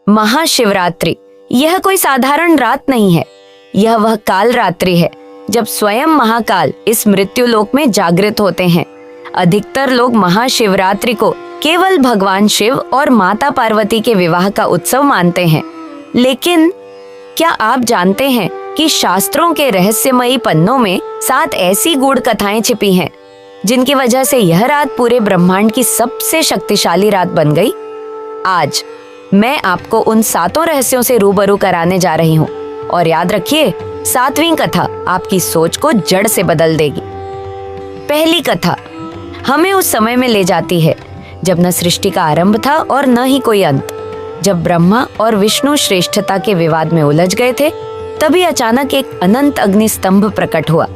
महाशिवरात्रि यह कोई साधारण रात नहीं है। यह वह काल रात्रि है जब स्वयं महाकाल इस मृत्यु लोक में जागृत होते हैं। अधिकतर लोग महाशिवरात्रि को केवल भगवान शिव और माता पार्वती के विवाह का उत्सव मानते हैं, लेकिन क्या आप जानते हैं कि शास्त्रों के रहस्यमयी पन्नों में 7 ऐसी गूढ़ कथाएं छिपी हैं जिनकी वजह से यह रात पूरे ब्रह्मांड की सबसे शक्तिशाली रात बन गई। आज मैं आपको उन 7 रहस्यों से रूबरू कराने जा रही हूँ और याद रखिए, 7वीं कथा आपकी सोच को जड़ से बदल देगी। पहली कथा हमें उस समय में ले जाती है जब न सृष्टि का आरंभ था और न ही कोई अंत। जब ब्रह्मा और विष्णु श्रेष्ठता के विवाद में उलझ गए थे, तभी अचानक एक अनंत अग्नि स्तंभ प्रकट हुआ।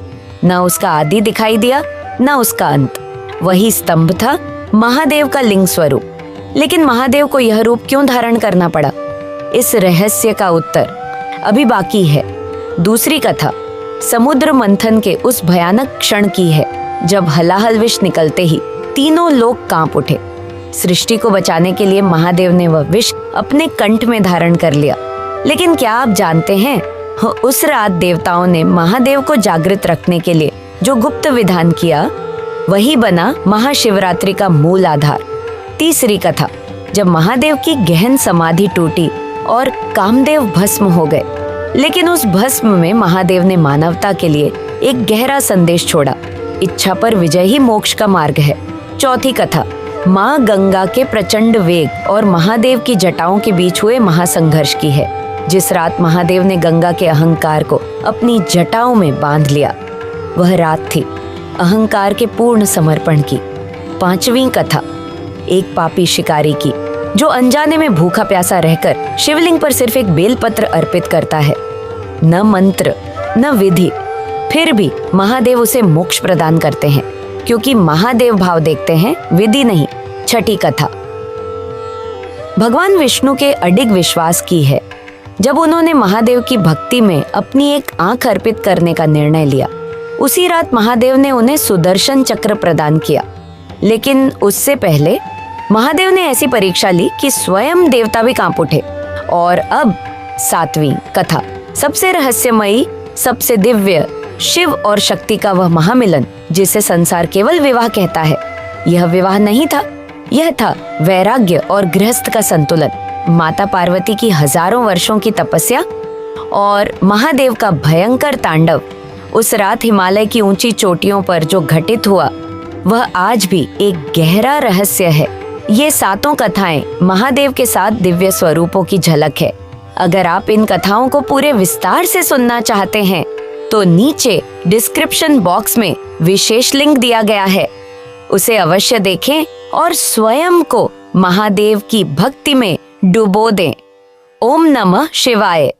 न उसका आदि दिखाई दिया, न उसका अंत। वही स्तंभ था महादेव का लिंग स्वरूप। लेकिन महादेव को यह रूप क्यों धारण करना पड़ा? इस रहस्य का उत्तर अभी बाकी है। दूसरी कथा समुद्र मंथन के उस भयानक क्षण की है जब हलाहल विष निकलते ही तीनों लोग कांप उठे। सृष्टि को बचाने के लिए महादेव ने वह विष अपने कंठ में धारण कर लिया। लेकिन क्या आप जानते हैं, उस रात देवताओं ने महादेव को जागृत रखने के लिए जो गुप्त विधान किया, वही बना महाशिवरात्रि का मूल आधार। तीसरी कथा जब महादेव की गहन समाधि टूटी और कामदेव भस्म हो गए, लेकिन उस भस्म में महादेव ने मानवता के लिए एक गहरा संदेश छोड़ा। इच्छा पर विजय ही मोक्ष का मार्ग है। चौथी कथा माँ गंगा के प्रचंड वेग और महादेव की जटाओं के बीच हुए महासंघर्ष की है। जिस रात महादेव ने गंगा के अहंकार को अपनी जटाओं में बांध लिया, वह रात थी अहंकार के पूर्ण समर्पण की। पांचवी कथा एक पापी शिकारी की जो अनजाने में भूखा प्यासा रहकर शिवलिंग पर सिर्फ एक बेलपत्र अर्पित करता है। न मंत्र न विधि, फिर भी महादेव उसे मोक्ष प्रदान करते हैं, क्योंकि महादेव भाव देखते हैं, विधि नहीं। छठी कथा भगवान विष्णु के अडिग विश्वास की है। जब उन्होंने महादेव की भक्ति में अपनी एक आंख अर्पित करने का निर्णय लिया, उसी रात महादेव ने उन्हें सुदर्शन चक्र प्रदान किया। लेकिन उससे पहले महादेव ने ऐसी परीक्षा ली कि स्वयं देवता भी कांप उठे। और अब 7वीं कथा सबसे रहस्यमयी, सबसे दिव्य, शिव और शक्ति का वह महामिलन जिसे संसार केवल विवाह कहता है। यह विवाह नहीं था, यह था वैराग्य और गृहस्थ का संतुलन। माता पार्वती की हजारों वर्षों की तपस्या और महादेव का भयंकर तांडव उस रात हिमालय की ऊंची चोटियों पर जो घटित हुआ, वह आज भी एक गहरा रहस्य है। ये 7 कथाएं महादेव के 7 दिव्य स्वरूपों की झलक है। अगर आप इन कथाओं को पूरे विस्तार से सुनना चाहते हैं तो नीचे डिस्क्रिप्शन बॉक्स में विशेष लिंक दिया गया है, उसे अवश्य देखें और स्वयं को महादेव की भक्ति में डुबो दें। ओम नमः शिवाय।